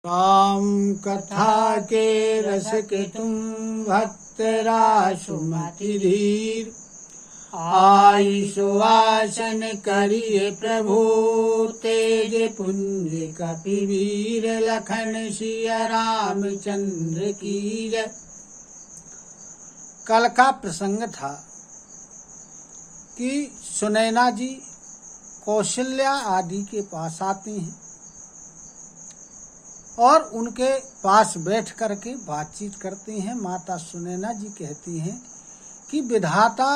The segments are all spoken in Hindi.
राम कथा के रस के तुम भक्त रासुमति धीर, आई सुवासन करिए प्रभु तेज पुंज कपिवीर, लखन सिया रामचंद्र की जय। कल का प्रसंग था कि सुनैना जी कौशल्या आदि के पास आती हैं और उनके पास बैठ करके बातचीत करती हैं। माता सुनैना जी कहती हैं कि विधाता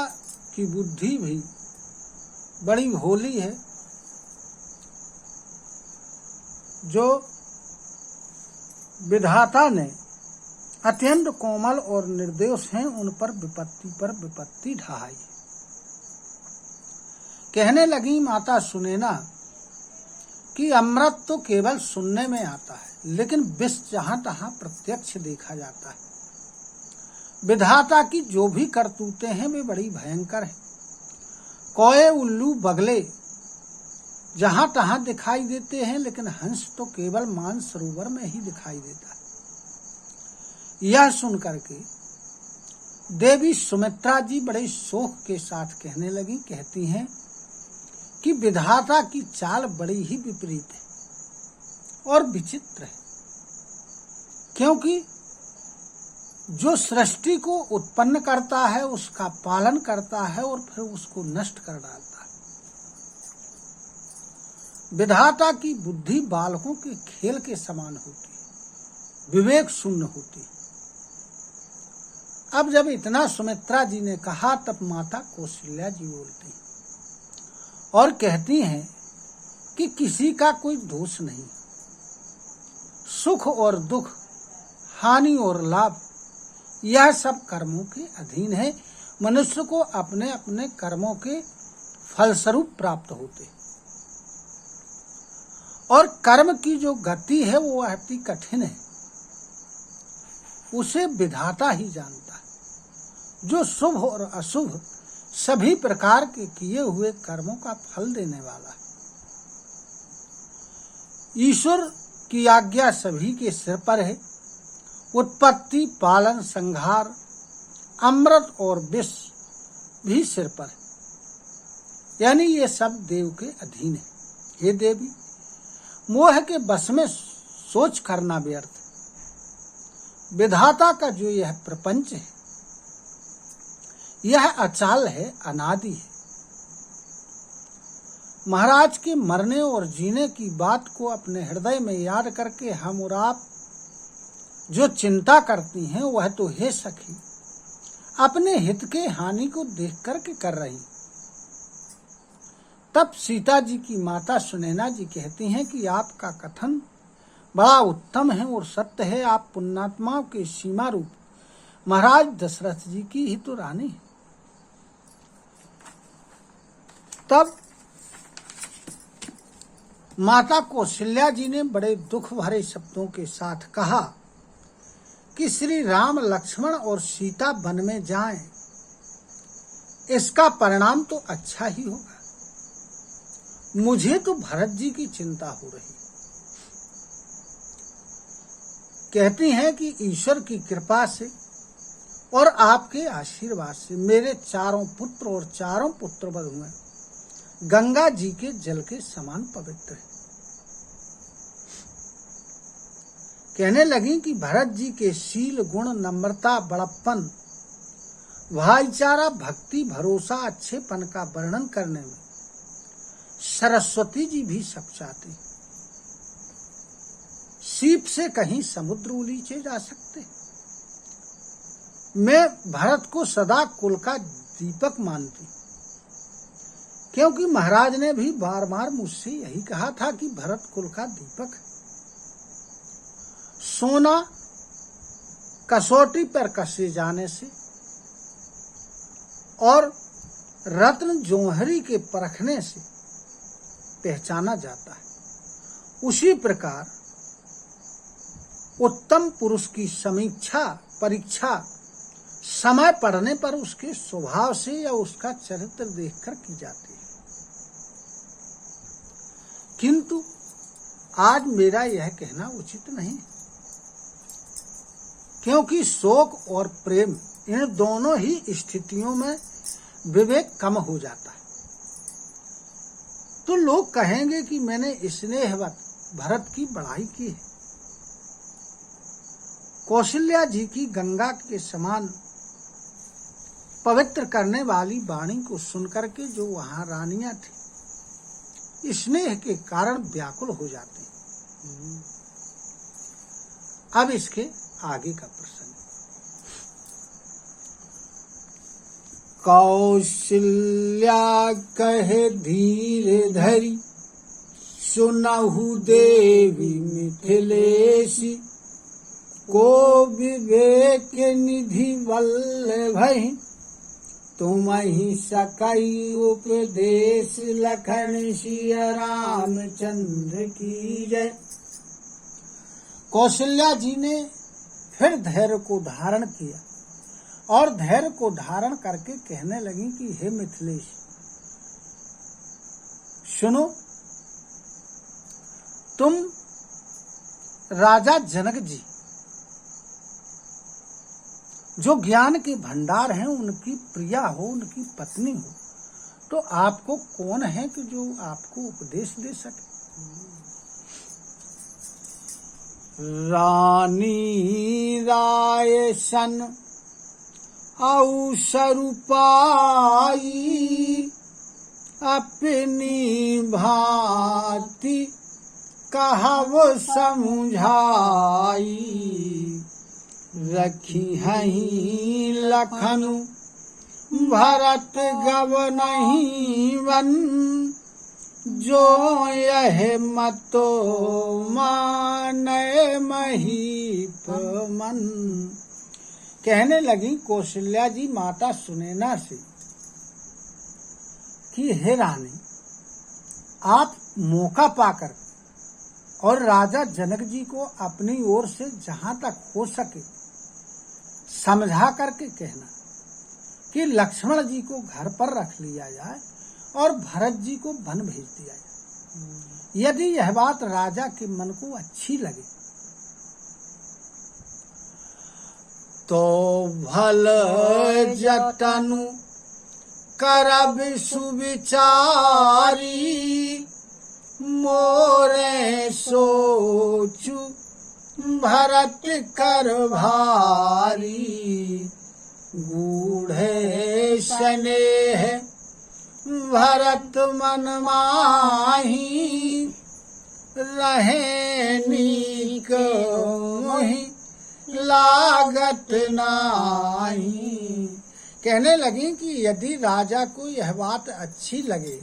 की बुद्धि भी बड़ी भोली है, जो विधाता ने अत्यंत कोमल और निर्दोष हैं, उन पर विपत्ति ढाई। कहने लगी माता सुनैना कि अमृत तो केवल सुनने में आता है, लेकिन विष जहां तहां प्रत्यक्ष देखा जाता है। विधाता की जो भी करतूतें हैं वे बड़ी भयंकर हैं। कोए उल्लू बगले जहां तहां दिखाई देते हैं, लेकिन हंस तो केवल मानसरोवर में ही दिखाई देता है। यह सुन करके देवी सुमित्रा जी बड़े शोक के साथ कहने लगी, कहती हैं कि विधाता की चाल बड़ी ही विपरीत है और विचित्र है, क्योंकि जो सृष्टि को उत्पन्न करता है, उसका पालन करता है और फिर उसको नष्ट कर डालता है। विधाता की बुद्धि बालकों के खेल के समान होती है, विवेक शून्य होती है। अब जब इतना सुमित्रा जी ने कहा, तब माता कौशल्या जी बोलती और कहती हैं कि किसी का कोई दोष नहीं, सुख और दुख, हानि और लाभ, यह सब कर्मों के अधीन है। मनुष्य को अपने अपने कर्मों के फलस्वरूप प्राप्त होते, और कर्म की जो गति है वो अति कठिन है, उसे विधाता ही जानता है। जो शुभ और अशुभ सभी प्रकार के किए हुए कर्मों का फल देने वाला है। ईश्वर की आज्ञा सभी के सिर पर है। उत्पत्ति, पालन, संहार, अमृत और विष भी सिर पर है, यानी ये सब देव के अधीन है। हे देवी, मोह के बस में सोच करना व्यर्थ है। विधाता का जो यह प्रपंच है, यह अचाल है, अनादि है। महाराज के मरने और जीने की बात को अपने हृदय में याद करके हम और आप जो चिंता करती हैं, वह तो हे सखी अपने हित के हानि को देख करके कर रही। तब सीता जी की माता सुनैना जी कहती हैं कि आपका कथन बड़ा उत्तम है और सत्य है। आप पुण्यात्माओं के सीमा रूप महाराज दशरथ जी की ही तो रानी है। तब माता कौशल्या जी ने बड़े दुख भरे शब्दों के साथ कहा कि श्री राम, लक्ष्मण और सीता वन में जाएं, इसका परिणाम तो अच्छा ही होगा। मुझे तो भरत जी की चिंता हो रही। कहती हैं कि ईश्वर की कृपा से और आपके आशीर्वाद से मेरे चारों पुत्र और चारों पुत्र बधुएं गंगा जी के जल के समान पवित्र है। कहने लगी कि भरत जी के शील, गुण, नम्रता, बड़प्पन, भाईचारा, भक्ति, भरोसा, अच्छेपन का वर्णन करने में सरस्वती जी भी सब चाहती। सीप से कहीं समुद्र उलीचे जा सकते। मैं भरत को सदा कुल का दीपक मानती, क्योंकि महाराज ने भी बार बार मुझसे यही कहा था कि भरत कुल का दीपक है। सोना कसौटी पर कसे जाने से और रत्न जौहरी के परखने से पहचाना जाता है, उसी प्रकार उत्तम पुरुष की परीक्षा समय पड़ने पर उसके स्वभाव से या उसका चरित्र देखकर की जाती है। किंतु आज मेरा यह कहना उचित नहीं, क्योंकि शोक और प्रेम इन दोनों ही स्थितियों में विवेक कम हो जाता है। तो लोग कहेंगे कि मैंने स्नेहवत भरत की बड़ाई की है। कौशल्या जी की गंगा के समान पवित्र करने वाली वाणी को सुनकर के जो वहां रानियां थी स्नेह के कारण व्याकुल हो जाते हैं। अब इसके आगे का प्रसंग। कौशल्या कहे धीरे धरी, सुनहु देवी मिथिलेशी, को विवेक निधि वल्लभहि, तुमहि सकई उपदेश, लखन सिया रामचंद्र की जय। कौशल्या जी ने फिर धैर्य को धारण किया और धैर्य को धारण करके कहने लगी कि हे मिथिलेश, सुनो, तुम राजा जनक जी जो ज्ञान के भंडार हैं, उनकी प्रिया हो, उनकी पत्नी हो, तो आपको कौन है कि जो आपको उपदेश दे सके। रानी राय सन अवसर पाई, अपनी भांति कहव समझाई, रखी हहीं लखनु भरत गव नहीं वन, जो यह मतो माने महीप मन। कहने लगी कौशल्या जी माता सुनैना से कि हे रानी, आप मौका पाकर और राजा जनक जी को अपनी ओर से जहां तक हो सके समझा करके कहना कि लक्ष्मण जी को घर पर रख लिया जाए और भरत जी को वन भेज दिया जाए। यदि यह बात राजा के मन को अच्छी लगे तो भल जतनु करब सुविचारी, मोरे सोचु भरत कर भारी, गूढ़े स्नेह भरत मन माही, रहे नीक मोहि लागत नाही। कहने लगी कि यदि राजा को यह बात अच्छी लगे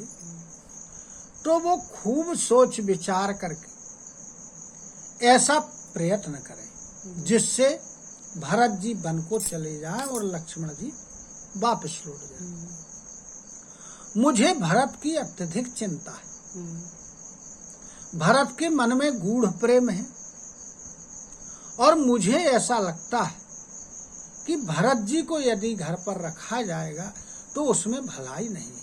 तो वो खूब सोच विचार करके ऐसा प्रयत्न करे जिससे भरत जी वन को चले जाएं और लक्ष्मण जी वापस लौट जाएं। मुझे भरत की अत्यधिक चिंता है। भरत के मन में गूढ़ प्रेम है और मुझे ऐसा लगता है कि भरत जी को यदि घर पर रखा जाएगा तो उसमें भलाई नहीं है।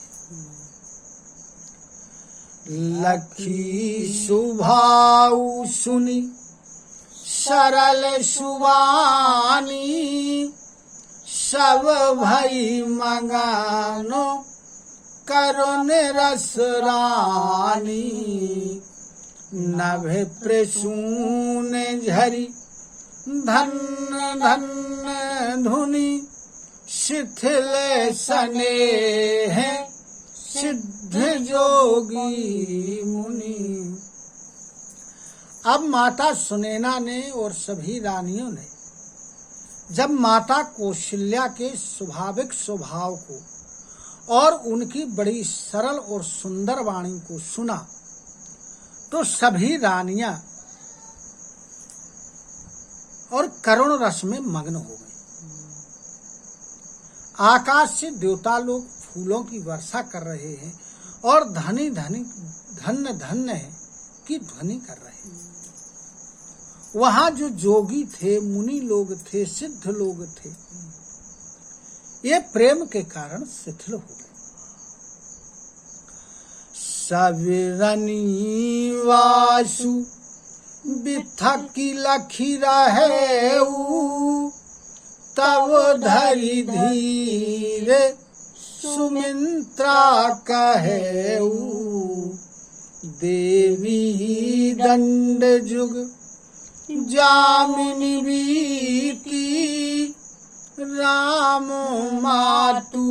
लखी सुभाऊ सुनी सरल सुवानी, सब भई मंगानो करुण रस रानी, नभ प्रसून झरी धन धन धुनि, शिथिल स्नेह सिद्ध जोगी मुनि। अब माता सुनैना ने और सभी रानियों ने जब माता कौशल्या के स्वाभाविक स्वभाव को और उनकी बड़ी सरल और सुंदर वाणी को सुना तो सभी रानियां और करुण रस में मग्न हो गई। आकाश से देवता लोग फूलों की वर्षा कर रहे हैं और धनी धनी धन्य धन्य है की ध्वनि कर रहे हैं। वहां जो जोगी थे, मुनि लोग थे, सिद्ध लोग थे, ये प्रेम के कारण शिथिल हो गए। सविरनी वासु बिथकी लखी रहे तब धरि धीरे सुमित्रा कहे देवी दंड जुग जामिनी बीती राम मातु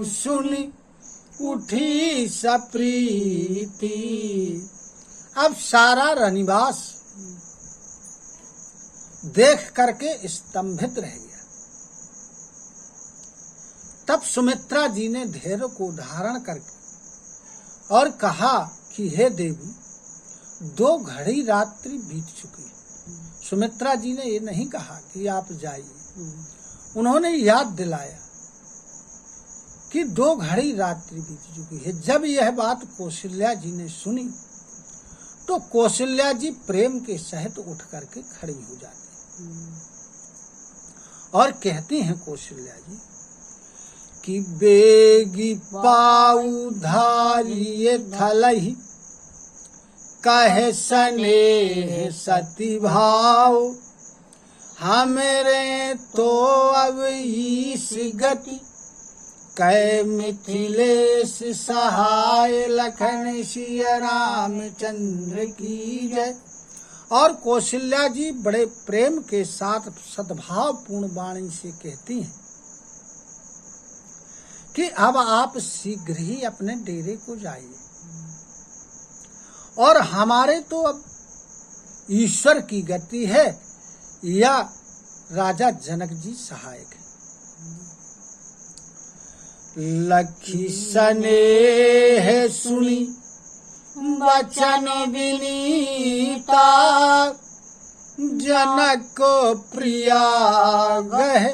सुनि उठी सप्रीति। अब सारा रनिवास देख करके स्तंभित रह गया। तब सुमित्रा जी ने धैर्य को धारण करके और कहा कि हे देवी, 2 घड़ी रात्रि बीत चुकी है। सुमित्रा जी ने ये नहीं कहा कि आप जाइए, उन्होंने याद दिलाया कि 2 घड़ी रात्रि बीत चुकी है। जब यह बात कौशल्या जी ने सुनी तो कौशल्या जी प्रेम के सहित उठ करके खड़ी हो जाती और कहती हैं कौशल्या जी कि बेगी पाऊ धारिये थलहि कहे स्नेह सती भाव हमरे तो अब ईस गति कै मिथिलेश सहाय लखन सिया रामचंद्र की जय। और कौशल्या जी बड़े प्रेम के साथ सद्भाव पूर्ण वाणी से कहती हैं कि अब आप शीघ्र ही अपने डेरे को जाइए और हमारे तो अब ईश्वर की गति है या राजा जनक जी सहायक है। लखी स्नेह सुनी वचन विनीता जनक को प्रिया गह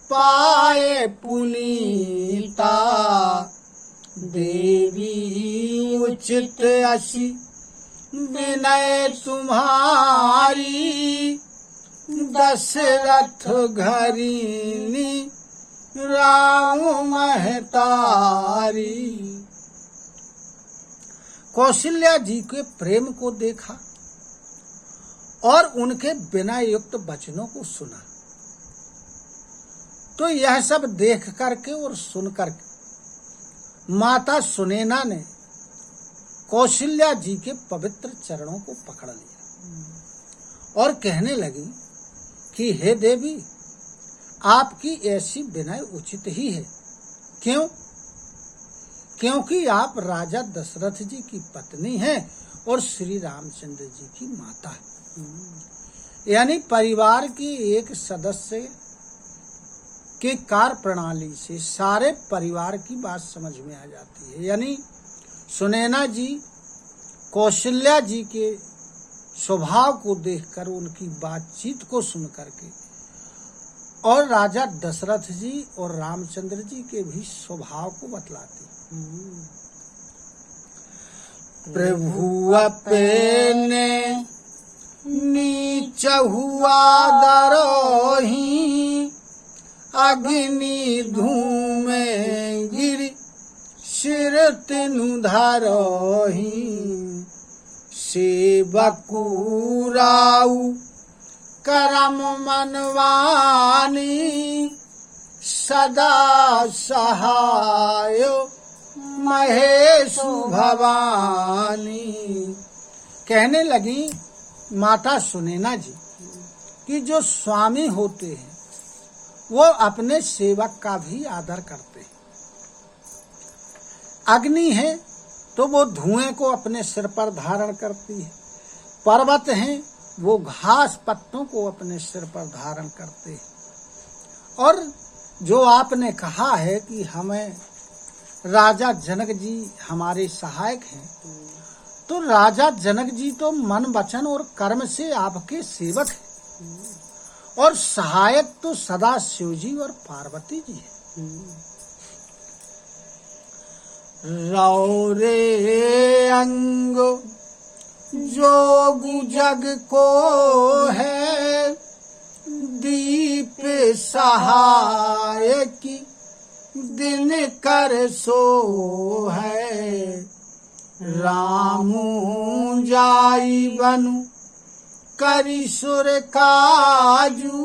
पाए पुनीता देवी उचित असी विनय तुम्हारी दशरथ घरीनी राम महतारी। कौशल्या जी के प्रेम को देखा और उनके बिना युक्त वचनों को सुना तो यह सब देख करके और सुन करके माता सुनैना ने कौशल्या जी के पवित्र चरणों को पकड़ लिया और कहने लगी कि हे देवी, आपकी ऐसी विनय उचित ही है। क्यों? क्योंकि आप राजा दशरथ जी की पत्नी हैं और श्री रामचंद्र जी की माता है। यानी परिवार की एक सदस्य के कार्य प्रणाली से सारे परिवार की बात समझ में आ जाती है। यानी सुनैना जी कौशल्या जी के स्वभाव को देखकर, उनकी बातचीत को सुन करके और राजा दशरथ जी और रामचंद्र जी के भी स्वभाव को बतलाती। प्रभु अपने नीच हुआ दरोही अग्नि धूम गिर सिर तिनु धरोही सेवकू राऊ करम मनवानी सदा सहाय महेशु भवानी। कहने लगी माता सुनैना जी कि जो स्वामी होते हैं वो अपने सेवक का भी आदर करते हैं। अग्नि है तो वो धुएं को अपने सिर पर धारण करती है, पर्वत हैं वो घास पत्तों को अपने सिर पर धारण करते हैं। और जो आपने कहा है कि हमें राजा जनक जी हमारे सहायक हैं, तो राजा जनक जी तो मन वचन और कर्म से आपके सेवक हैं और सहायक तो सदा शिव जी और पार्वती जी हैं। रौरे अंग जोगु जग को है दीप सहाय की दिन कर सो है। रामू जाई बनु करी सुर काजू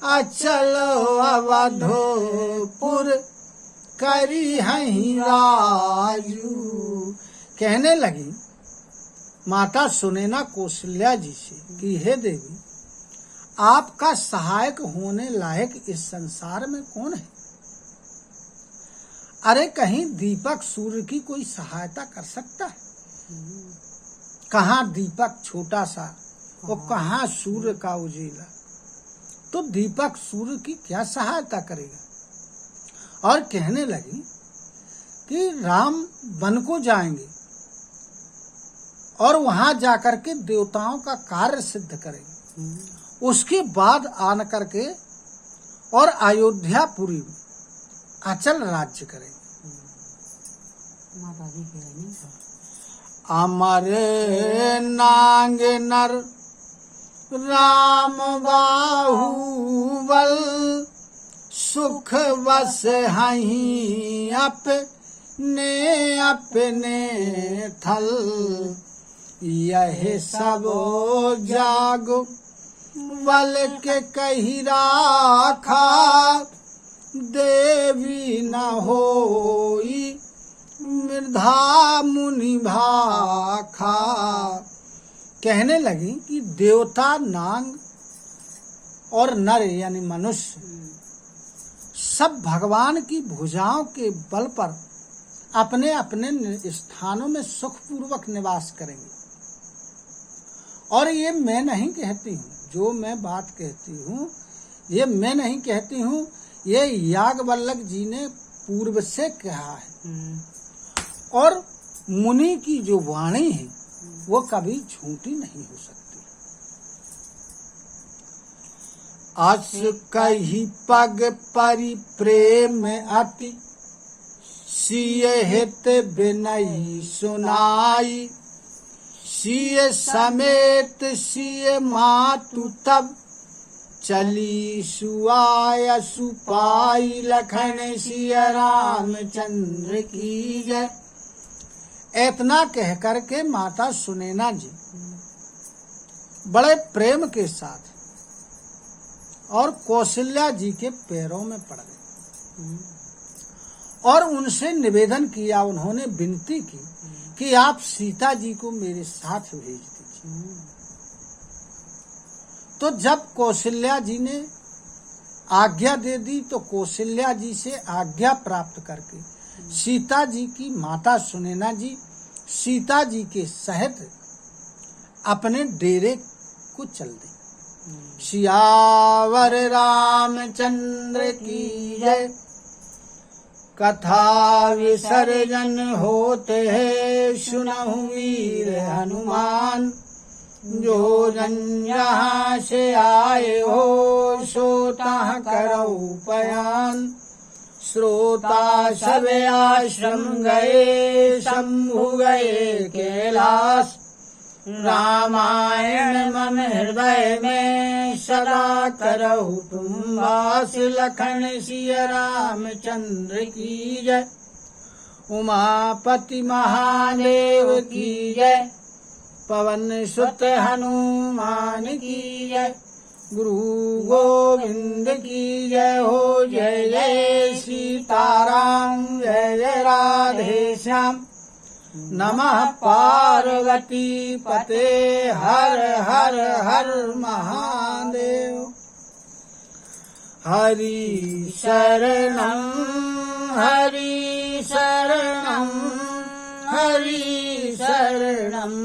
अचलो अवधोपुर करी हहीं राजू। कहने लगी माता सुनैना कौशल्या जी से कि हे देवी, आपका सहायक होने लायक इस संसार में कौन है? अरे कहीं दीपक सूर्य की कोई सहायता कर सकता है? कहाँ दीपक छोटा सा और कहाँ सूर्य का उजीला, तो दीपक सूर्य की क्या सहायता करेगा? और कहने लगी कि राम वन को जाएंगे और वहां जाकर के देवताओं का कार्य सिद्ध करेंगे, उसके बाद आन करके और अयोध्यापुरी में अचल राज्य करेंगे। अमर नांग नर राम बाहुबल सुख बस हहीं अपने अपने थल। यह सब जाग बल के कही राखा देवी न होई मृधा मुनि भाखा। कहने लगी कि देवता नांग और नर यानी मनुष्य सब भगवान की भुजाओं के बल पर अपने अपने स्थानों में सुखपूर्वक निवास करेंगे। और ये मैं नहीं कहती हूँ, जो मैं बात कहती हूँ ये मैं नहीं कहती हूँ, ये याज्ञवल्क्य जी ने पूर्व से कहा है। और मुनि की जो वाणी है वो कभी झूठी नहीं हो सकती। अस कही पग परि प्रेम अति सिय हित बिनई सुनाई। सिय समेत सिय मातु तब चली सुआय सुपाई। लखन सिय रामचंद्र की जय। इतना कह करके माता सुनैना जी बड़े प्रेम के साथ और कौशल्या जी के पैरों में पड़ गए और उनसे निवेदन किया, उन्होंने विनती की कि आप सीता जी को मेरे साथ भेज दीजिए। तो जब कौशल्या जी ने आज्ञा दे दी तो कौशल्या जी से आज्ञा प्राप्त करके सीता जी की माता सुनैना जी सीता जी के सहित अपने डेरे को चल दी। सियावर रामचंद्र की जय। कथा विसर्जन होते है सुनहु वीर हनुमान। जो जन यहाँ से आए हो सोता करौ पयान। श्रोता सब आश्रम गए शंभु गए कैलाश। रामायण मम हृदय में सदा करहु तुम वास। लखन सिय रामचंद्र की जय। उमापति महादेव की जय। पवन सुत हनुमान की जय। गुरु गोविंद की जय हो। जय जय सीताराम जय जय राधे श्याम। नमः पार्वती पते हर हर हर महादेव। हरि शरणं हरि शरणं हरि शरणं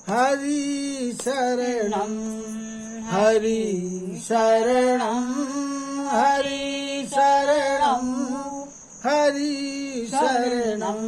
हरि शरणं हरि शरणं हरि शरणं हरि शरणं।